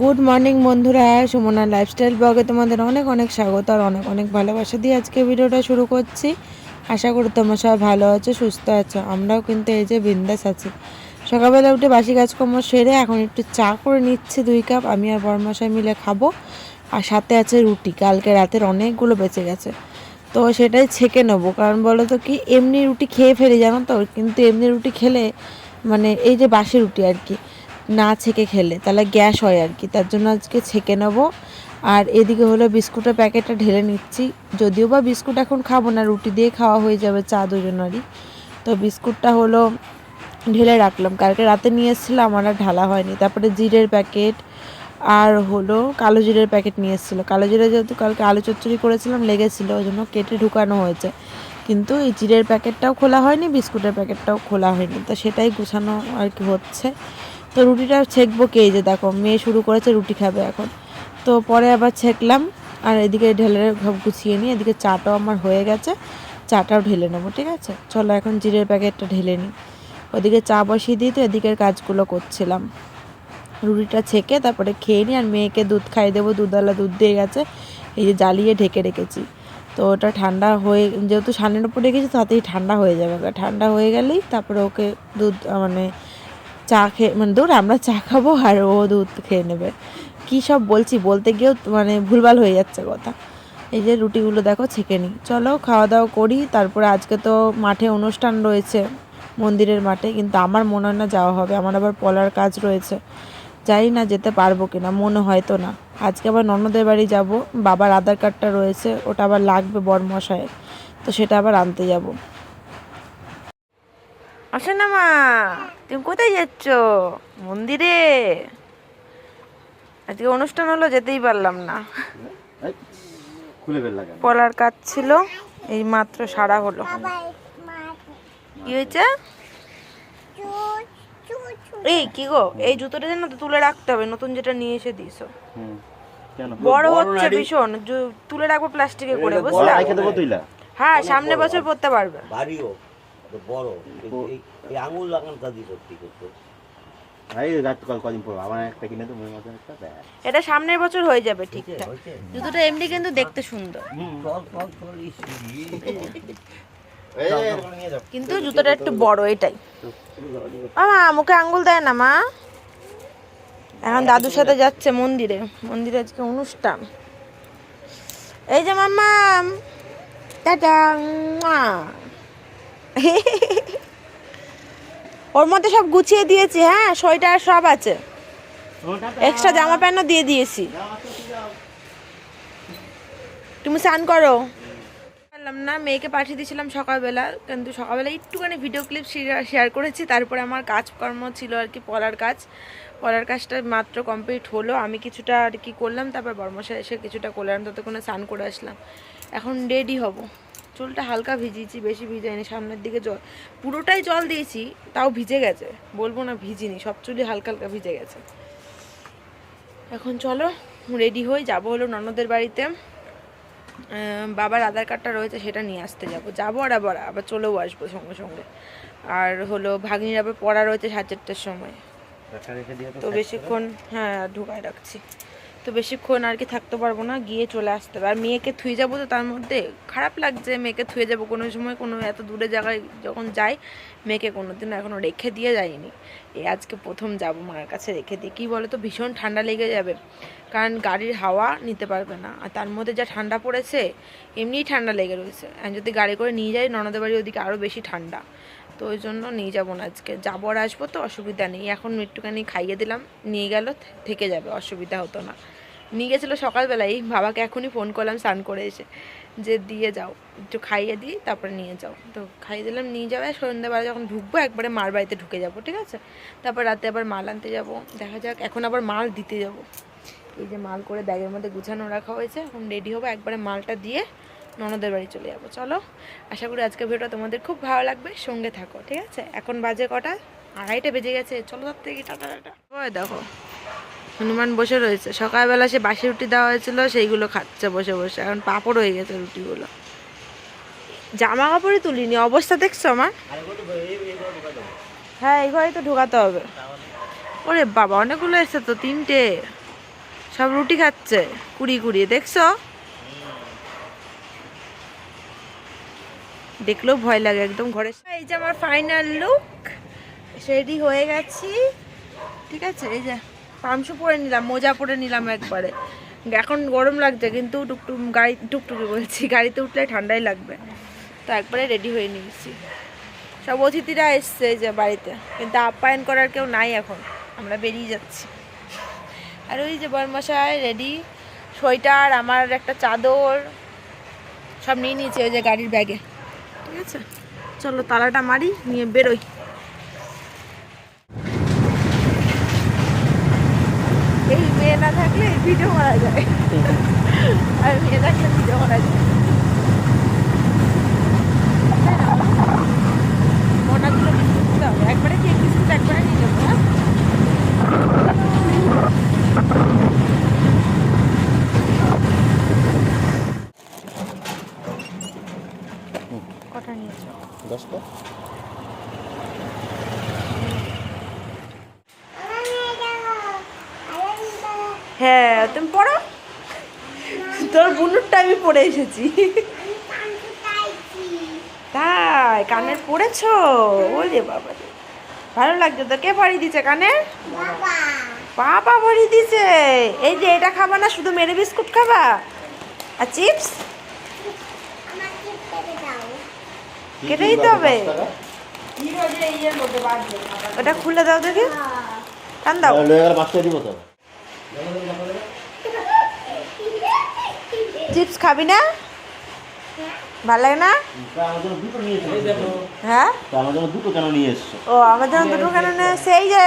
Good morning বন্ধুরা, Sumana lifestyle ব্লগে তোমাদের অনেক অনেক স্বাগত আর অনেক অনেক ভালোবাসা দিয়ে আজকে ভিডিওটা শুরু করছি। আশা করি তোমরা সবাই ভালো আছো, সুস্থ আছো। আমরাও কিন্তু এই যে বিন্দাস আছি। সকালবেলা উঠে বাসি কাজকর্ম সেরে এখন একটু চা করে নিচ্ছি 2 কাপ। আমি আর বরমশাই মিলে খাবো। আর সাথে আছে রুটি, কালকে রাতের অনেকগুলো বেঁচে গেছে, তো সেটাই ছেঁকে নেবো। কারণ বলো তো কি, এমনি রুটি খেয়ে ফেলি জানো তো, কিন্তু এমনি রুটি খেলে মানে এই যে বাসি রুটি আর কি, না ছেঁকে খেলে তাহলে গ্যাস হয় আর কি, তার জন্য আজকে ছেঁকে নেবো। আর এদিকে হলো বিস্কুটের প্যাকেটটা ঢেলে নিচ্ছি। যদিও বা বিস্কুট এখন খাবো না, রুটি দিয়ে খাওয়া হয়ে যাবে চা দুজনেরই। তো বিস্কুটটা হলো ঢেলে রাখলাম, কালকে রাতে নিয়ে এসেছিলাম, আমার আর ঢালা হয়নি। তারপরে জিরের প্যাকেট আর হলো কালো জিরের প্যাকেট নিয়ে এসেছিলো। কালো জিরে যেহেতু কালকে আলু চচ্চড়ি করেছিলাম, লেগেছিলো, ওই জন্য কেটে ঢুকানো হয়েছে। কিন্তু এই জিরের প্যাকেটটাও খোলা হয়নি, বিস্কুটের প্যাকেটটাও খোলা হয়নি, তো সেটাই গুছানো আর কি হচ্ছে। তো রুটিটা ছেঁকবো কে, যে দেখো মেয়ে শুরু করেছে রুটি খাবে এখন। তো পরে আবার ছেঁকলাম, আর এদিকে ঢেলে সব গুছিয়ে নিই। এদিকে চাটাও আমার হয়ে গেছে, চাটাও ঢেলে নেবো। ঠিক আছে, চলো এখন জিরের প্যাকেটটা ঢেলে নিই। ওদিকে চা বসিয়ে দিই, তো এদিকের কাজগুলো করছিলাম। রুটিটা ছেঁকে তারপরে খেয়ে নিই, আর মেয়েকে দুধ খাইয়ে দেবো। দুধওয়ালা দুধ দিয়ে গেছে, এই যে জ্বালিয়ে ঢেকে রেখেছি। তো ওটা ঠান্ডা হয়ে, যেহেতু সামনের উপর রেখেছি তাতেই ঠান্ডা হয়ে যাবে। ঠান্ডা হয়ে গেলেই তারপরে ওকে দুধ মানে চা খেয়ে মানে দূর আমরা চা খাবো আর ও দুধ খেয়ে নেবে। কী সব বলছি, বলতে গিয়েও মানে ভুলভাল হয়ে যাচ্ছে কথা। এই যে রুটিগুলো দেখো ছেঁকে নিই। চলো খাওয়া দাওয়া করি। তারপরে আজকে তো মাঠে অনুষ্ঠান রয়েছে, মন্দিরের মাঠে, কিন্তু আমার মনে হয় না যাওয়া হবে। আমার আবার পলার কাজ রয়েছে, জানি না যেতে পারবো কিনা, মনে হয়তো না। আজকে আবার ননদের বাড়ি যাব, বাবার আধার কার্ডটা রয়েছে, ওটা আবার লাগবে বরমশায়ের, তো সেটা আবার আনতে যাব। আসো না মা, তুমি কোথায় যাচ্ছ? মন্দিরে আজকে অনুষ্ঠান হলো, যেতেই পারলাম না। পলার কাজ ছিল, এই মাত্র সারা হলো। কি হয়েছে? এই কি গো, এই জুতোটা যেন তো তুলে রাখতে হবে, নতুন যেটা নিয়ে এসে দিয়েছো। বড় হচ্ছে ভীষণ, তুলে রাখবো প্লাস্টিকে করে, বুঝলা? হ্যাঁ, সামনে বছর পড়তে পারবে। বড় এই আঙুল লাগানটা দিয়ে করতে করতে এটা সামনের বছর হয়ে যাবে ঠিকঠাক। জুতোটা এমনি কিন্তু দেখতে সুন্দর, কিন্তু জুতোটা একটু বড়, এটাই। মা মুখে আঙ্গুল দেয় না মা। এখন দাদুর সাথে যাচ্ছে মন্দিরে, মন্দিরে আজকে অনুষ্ঠান। এই যে মাম্মাম, টাটা। ওর মধ্যে সব গুছিয়ে দিয়েছি, হ্যাঁ, সোয়েটার সব আছে, এক্সট্রা জামা প্যান্টও দিয়ে দিয়েছি। তুমি স্নান করো। পারলাম না, মেয়েকে পাঠিয়ে দিয়েছিলাম সকালবেলা, কিন্তু সকালবেলা একটুখানি ভিডিও ক্লিপ শেয়ার করেছি। তারপরে আমার কাজকর্ম ছিল আর কি, পলার কাজটা মাত্র কমপ্লিট হলো। আমি কিছুটা আর কি করলাম, তারপর বর্মশাই এসে কিছুটা করলাম, ততক্ষণে স্নান করে আসলাম। এখন রেডি হব। চুলটা হালকা ভিজিয়েছি, বেশি ভিজাইনি, সামনের দিকে জল, পুরোটাই জল দিয়েছি, তাও ভিজে গেছে, বলবো না ভিজিনি, সব চুলই হালকা হালকা ভিজে গেছে। এখন চলো রেডি হই, যাবো হলো ননদের বাড়িতে। বাবার আধার কার্ডটা রয়েছে, সেটা নিয়ে আসতে যাবো আর আবার চলেও আসবো সঙ্গে সঙ্গে। আর হলো ভাগ্নির আবার পড়া রয়েছে 4:30টার সময়, তো বেশিক্ষণ, হ্যাঁ ঢুকায় রাখছি, তো বেশিক্ষণ আর কি থাকতে পারবো না, গিয়ে চলে আসতে হবে। আর মেয়েকে থুয়ে যাবো, তো তার মধ্যে খারাপ লাগছে, মেয়েকে থুয়ে যাবো কোনো সময়, কোনো এত দূরে জায়গায় যখন যাই, মেয়েকে কোনোদিনও এখনও রেখে দিয়ে যাইনি। এই আজকে প্রথম যাব মার কাছে রেখে দিয়ে। কী বলো তো, ভীষণ ঠান্ডা লেগে যাবে, কারণ গাড়ির হাওয়া নিতে পারবে না, আর তার মধ্যে যা ঠান্ডা পড়েছে, এমনিই ঠান্ডা লেগে রয়েছে। আর যদি গাড়ি করে নিয়ে যাই ননদের বাড়ি, ওদিকে আরও বেশি ঠান্ডা, তো ওই জন্য নিয়ে যাবো না আজকে। যাবো আর আসবো, তো অসুবিধা নেই। এখন একটুখানি খাইয়ে দিলাম, নিয়ে গেল, থেকে যাবে, অসুবিধা হতো না। নিয়ে গেছিলো সকালবেলায়, বাবাকে এখনই ফোন করলাম স্নান করে এসে, যে দিয়ে যাও, একটু খাইয়ে দিই তারপরে নিয়ে যাও। তো খাইয়ে দিলাম, নিয়ে যাবে। সন্ধ্যাবেলা যখন ঢুকবো একবারে মার বাড়িতে ঢুকে যাবো, ঠিক আছে? তারপর রাতে আবার মাল আনতে যাবো, দেখা যাক। এখন আবার মাল দিতে যাব, এই যে মাল করে ব্যাগের মধ্যে গুছানো রাখা হয়েছে, এখন রেডি হবো, একবারে মালটা দিয়ে ননদের বাড়ি চলে যাবো। চলো, আশা করি আজকের ভিডিওটা তোমাদের খুব ভালো লাগবে, সঙ্গে থাকো, ঠিক আছে? এখন বাজে কটা, 2:30 বেজে গেছে। চলো তার থেকে টাটা টাটা। ওই দেখো হনুমান বসে রয়েছে, সকালবেলা সে বাসি রুটি দেওয়া হয়েছিল, সেইগুলো খাচ্ছে বসে বসে। এখন পাঁপড় হয়ে গেছে রুটিগুলো। জামা কাপড়ই তুলিনি, অবস্থা দেখছো আমার? হ্যাঁ, এই ঘরেই তো ঢোকাতে হবে। ওরে বাবা, অনেকগুলো এসছে তো, 3টে। সব রুটি খাচ্ছে কুড়িয়ে কুড়িয়ে, দেখছো? দেখলেও ভয় লাগে একদম ঘরে। এই যে আমার ফাইনাল লুক, রেডি হয়ে গেছি। ঠিক আছে, এই যে পামশু পরে নিলাম, মোজা পরে নিলাম একবারে। এখন গরম লাগছে কিন্তু টুকটুকি বলছি, গাড়িতে উঠলে ঠান্ডাই লাগবে, তো একবারে রেডি হয়ে নিয়েছি। সব অতিথিরা এসছে এই যে বাড়িতে, কিন্তু আপ্যায়ন করার কেউ নাই এখন, আমরা বেরিয়ে যাচ্ছি। আর ওই যে বরমশাই রেডি, সোয়েটার, আমার একটা চাদর সব নিয়ে নিয়েছে ওই যে গাড়ির ব্যাগে। ঠিক আছে, চলো তালাটা মারি, নিয়ে বেরোই। এই মেয়ে না থাকলে ভিডিও করা যায়, আর মেয়ে থাকলে ভিডিও করা যায়। মোটাগুলো বিস্কুট দিতে হবে, একবারে কেক বিস্কুট একবারে নিয়ে যাবো। হ্যাঁ, কটা নিয়েছো? 10টা। হ্যাঁ, তুমি পড়ো। তোর বুনুরটা আমি পড়ে এসেছি। তাই কানের পড়েছো? ওরে বাবা রে, ভালো লাগছে তো। কে পড়িয়ে দিচ্ছে কানে? বাবা পড়িয়ে দিচ্ছে। এই যে এটা খাবা না, শুধু মেরি বিস্কুট খাবা আর চিপস? কেটে দিতে হবে। ওটা খুলে দাও দেখি, টান দাও। চিপস খাবি না? ভালো লাগে না? হ্যাঁ, দুটো কেন নিয়ে এসছো? ও আমার জন্য দুটো কেন নিয়ে এসেছে? এই যে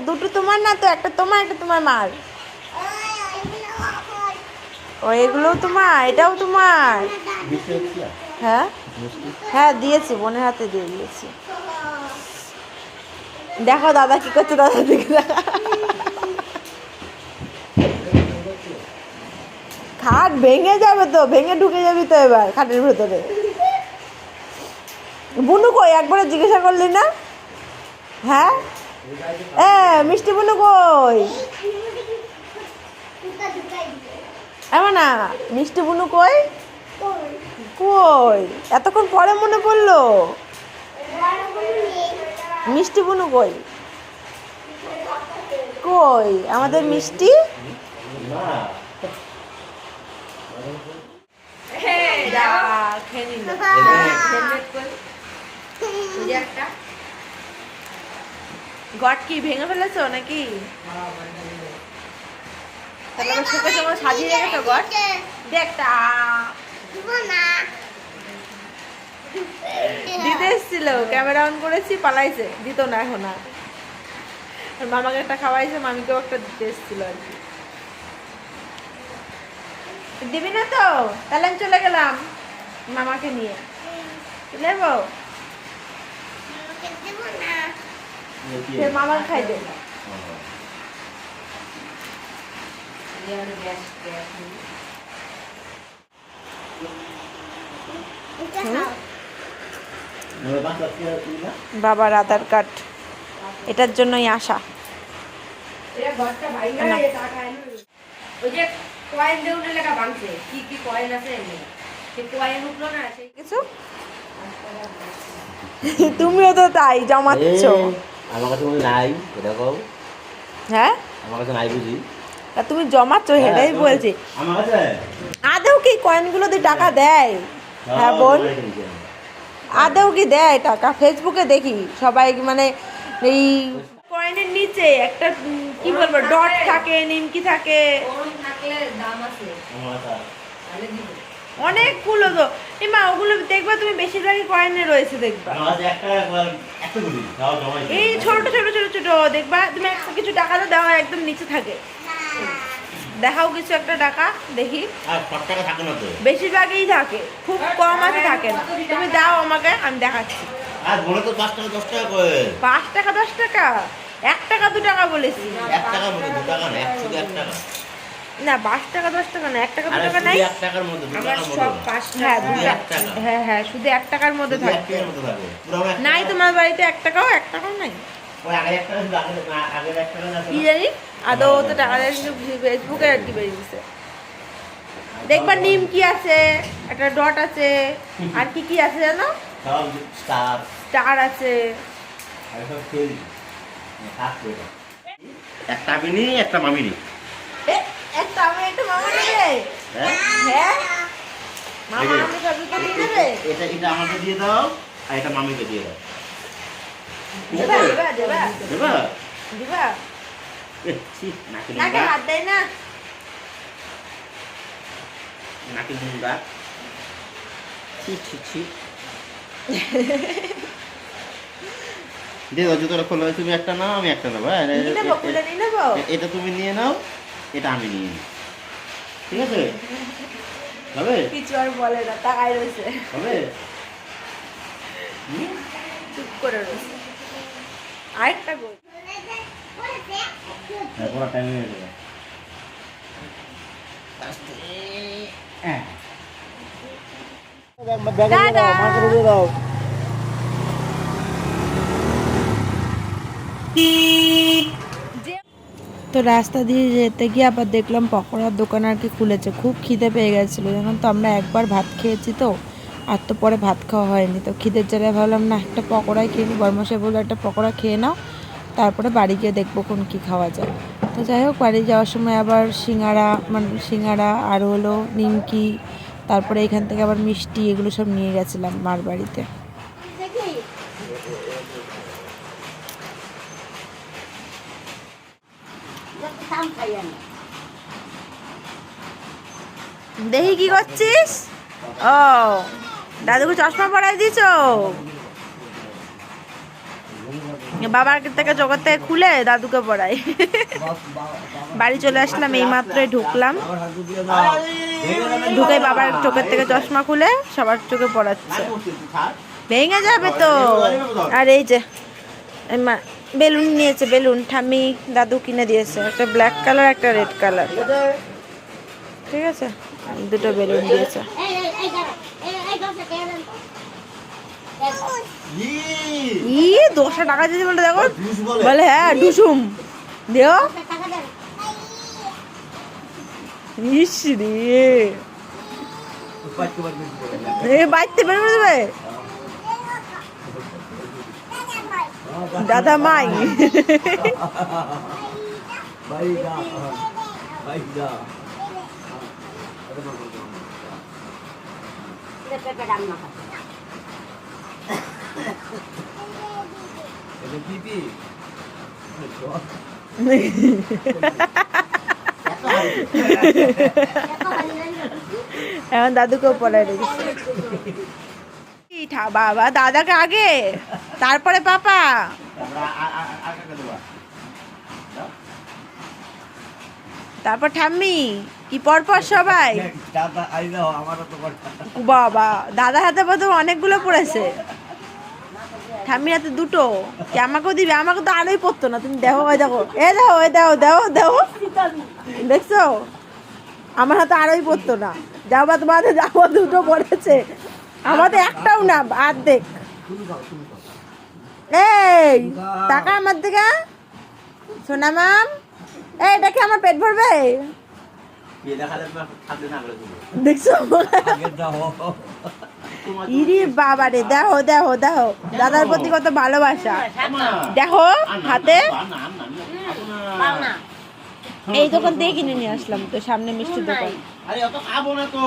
দুটো তোমার না তো, একটা তোমার একটা তোমার মার। ও এগুলো তোমার, এটাও তোমার? হ্যাঁ হ্যাঁ, দিয়েছি, বোনের হাতে দিয়ে দিয়েছি। দেখো দাদা কি করছে, দাদা দিকে দেখা। খাট ভেঙে যাবে তো, ভেঙে ঢুকে যাবি তো এবার খাটের ভেতরে। বুনু কই, একবারে জিজ্ঞাসা করলি না? হ্যাঁ, এ মিষ্টি বুনু কই? এমন না, মিষ্টি বুনু কই? কই এতক্ষণ পরে মনে পড়লো? মিষ্টি বুনু কই? কই আমাদের মিষ্টি? গট কি ভেঙে ফেলেছো নাকি? তাহলে আমার শোকে সময় সাজিয়ে রেখেছো গট? দেখটা দিতে এসেছিল, ক্যামেরা অন করেছি, পালাইছে, দিত না এখন আর। মামাকে একটা খাওয়াইছে, মামিকেও একটা দিতে এসেছিল আর কি। দিবি না তো? তাহলে আমি চলে গেলাম মামাকে নিয়ে। চলে যাবো? মামার খাই দে। বাবার আধার কার্ড, এটার জন্যই আসা। তুমিও তো তাই জমাচ্ছ। আমার কাছে নাই এরকম। হ্যাঁ, আমার কাছে নাই বুঝি। তুমি জমাচ্ছ, সেটাই বলছি। আমার কাছে আদেও কি কয়েনগুলো দিয়ে টাকা দেয়? হ্যাঁ বোন, আদেও কি দেয় টাকা? ফেসবুকে দেখি সবাই মানে এই কয়েনের নিচে একটা কি বলবো ডট থাকে, নিমকি থাকে, অনেকগুলো তো। মা ওগুলো দেখবা তুমি, বেশিরভাগই কয়েনে রয়েছে দেখবা। এই ছোট ছোট ছোট ছোট দেখবা তুমি, একটা কিছু টাকা তো দেওয়া একদম নিচে থাকে। দেখাও কিছু একটা টাকা দেখি। বেশিরভাগই থাকে, খুব কম আছে থাকে না। তুমি দাও আমাকে, আমি দেখাচ্ছি। 5 টাকা 10 টাকা, 1 টাকা 2 টাকা বলেছি না। 5 টাকা 10 টাকা না, 1 টাকা 2 টাকা নাই। হ্যাঁ হ্যাঁ হ্যাঁ, শুধু 1 টাকার মধ্যে থাকে। নাই তোমার বাড়িতে 1 টাকাও 1 টাকাও নাই? কি জানি, আদৌ তো টাকা দেয় ফেসবুকে আর কি বেরিয়েছে। দেখবা নিমকি আছে, একটা ডট আছে, আর কি কি আছে জানো? সব স্টার স্টার আছে। আর সব খেলি থাকবে এটা। একটা আমি নিই, একটা মামি নিই। একটা আমি একটা মামা নেবে। হ্যাঁ? হ্যাঁ মামা আমি সবটা নিয়ে নেবে। এটা আমাকে দিয়ে দাও, আর এটা মামিকে দিয়ে দাও। ঠিক দেবা আছে? দেবা দেবা দেবা? দিবা। ছি, নাকে নাকে নুন হাত দেয় না। নাকে নুন দাগ। ছি ছি ছি। দিয়ে দাও, জুতোটা খোলো, তুমি একটা নাও, আমি একটা নেবো। হ্যাঁ? নিয়ে নেবো, খুলে নিয়ে নেবো। এটা তুমি নিয়ে নাও, এটা আমি নিয়ে নিই। ঠিক আছে? হবে? কিছু আর বলে না, তাকাই রয়েছে, হবে? হুম? চুপ করে রয়েছে। আরেকটা গোল। হ্যাঁ, পুরো টাইম হয়ে যাবে। হ্যাঁ। টাটা। তো রাস্তা দিয়ে যেতে গিয়ে আবার দেখলাম পকোড়ার দোকান আর কি খুলেছে। খুব খিদে পেয়ে গেছিলো, জানেন তো আমরা একবার ভাত খেয়েছি তো, আর তো পরে ভাত খাওয়া হয়নি। তো খিদের জ্বালায় ভাবলাম না একটা পকোড়াই খেয়ে নিই। বরমশাই বললো একটা পকোড়া খেয়ে নাও, তারপরে বাড়ি গিয়ে দেখবো কোন কী খাওয়া যায়। তো যাই হোক, বাড়ি যাওয়ার সময় আবার সিঙ্গারা, মানে সিঙ্গারা আর হলো নিমকি, তারপরে এখান থেকে আবার মিষ্টি, এগুলো সব নিয়ে গেছিলাম মার বাড়িতে। দেখি কি করছিস? ও দাদুকে চশমা পরাই দিছো? বাবার থেকে জগৎ থেকে খুলে দাদুকে পড়াই। বাড়ি চলে আসলাম, এই মাত্রই ঢুকলাম, ঢুকে বাবার চোখের থেকে চশমা খুলে সবার চোখে পড়াচ্ছে। ভেঙে যাবে তো। আর এই যে বেলুন নিয়েছে, বেলুন ঠাম্মি দাদু কিনে দিয়েছে, একটা ব্ল্যাক কালার একটা রেড কালার। ঠিক আছে, দুটো বেলুন দিয়েছে। ই 10 টাকা দিয়েছে বলে, দেখো বলে হ্যাঁ ডুসুম দেও। ইস রে, বাইতে বের করে দেবে দাদা মাই। এখন দাদুকেও পড়ায় রেখেছে। বাবা দাদাকে আগে, তারপরে পাপা, তারপর ঠাম্মি, কি পরপর সবাই। বাবা দাদা হাতে প্রথম অনেকগুলো পড়েছে, ঠাম্মির হাতে দুটো। কি আমাকেও দিবে? আমাকে তো আরোই পড়তো না। তুমি দেখো, ওই দেখো, এ দেখো, ওই দেখো, দেখো দেখো, দেখছো আমার হাতে আরোই পড়তো না। যাও বা তোমাদের যাও, দুটো পড়েছে, আমাদের একটাও না, অর্ধেক। এই টাকা আমার দিকে, সোনা মাম, এই দেখে আমার পেট ভরবে, দেখছো? ইরি বাবা রে, দেখো দেখো দেখো দাদার প্রতি কত ভালোবাসা, দেখো হাতে। এই দোকান থেকে কিনে নিয়ে আসলাম তো, সামনে মিষ্টির দোকান। আরে অত খাবো না তো।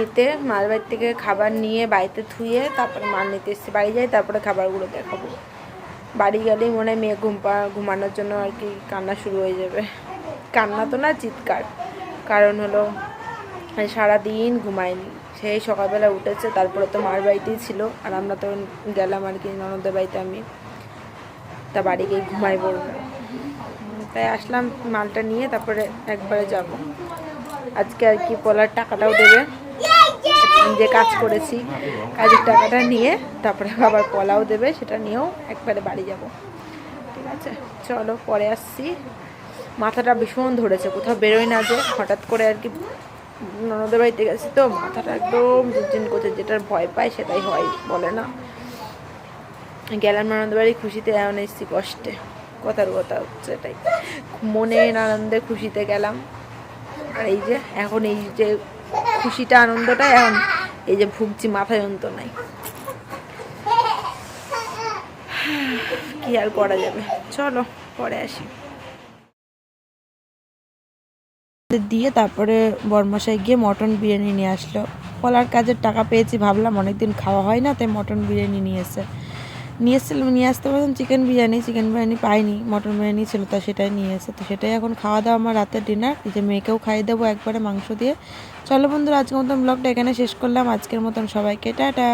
নিতে, মার বাড়ি থেকে খাবার নিয়ে বাড়িতে থুয়ে তারপরে মার নিতে এসেছি। বাড়ি যাই, তারপরে খাবারগুলো দেখাবো। বাড়ি গেলেই মনে হয় মেয়ে ঘুমানোর জন্য আর কি কান্না শুরু হয়ে যাবে। কান্না তো না, চিৎকার। কারণ হলো সারাদিন ঘুমায়নি, সেই সকালবেলা উঠেছে, তারপরে তো মার বাড়িতেই ছিল, আর আমরা তো গেলাম আর কি ননদের বাড়িতে আমি, তা বাড়ি গিয়ে ঘুমাই পড়বো। তাই আসলাম মালটা নিয়ে, তারপরে একবারে যাব। আজকে আর কি পোলার টাকাটাও দেবে, যে কাজ করেছি কাজের টাকাটা নিয়ে, তারপরে আবার পোলাও দেবে, সেটা নিয়েও একবারে বাড়ি যাব। ঠিক আছে, চলো পরে আসছি। মাথাটা ভীষণ ধরেছে, কোথাও বেরোয় না, যে হঠাৎ করে আর কি ননদের বাড়িতে গেছি তো মাথাটা একদম ঝিনঝিন করছে, যেটার ভয় পায় সেটাই হয়, বলে না। গেলাম ননদের বাড়ি খুশিতে, এখন এসেছি কষ্টে, কথার কথা হচ্ছে এটাই। মনের আনন্দে খুশিতে গেলাম, আর এই যে এখন এই যে খুশিটা আনন্দটা এখন এই যে ভুগছি মাথা যন্ত্রণায়, কি আর করা যাবে। চলো পরে আসি। দিয়ে তারপরে বরমশাই গিয়ে মটন বিরিয়ানি নিয়ে আসলো। কলার কাজের টাকা পেয়েছি, ভাবলাম অনেকদিন খাওয়া হয় না, তাই মটন বিরিয়ানি নিয়ে আসতে বললাম চিকেন বিরিয়ানি পাইনি, মটন বিরিয়ানি ছিল, তা সেটাই নিয়ে এসে, তো সেটাই এখন খাওয়া দাওয়া আমার রাতের ডিনার। এই যে মেয়েকেও খাইয়ে দেবো একবারে মাংস দিয়ে। চলো বন্ধুরা, আজকের মতন ব্লগটা এখানে শেষ করলাম। আজকের মতন সবাইকে টাটা।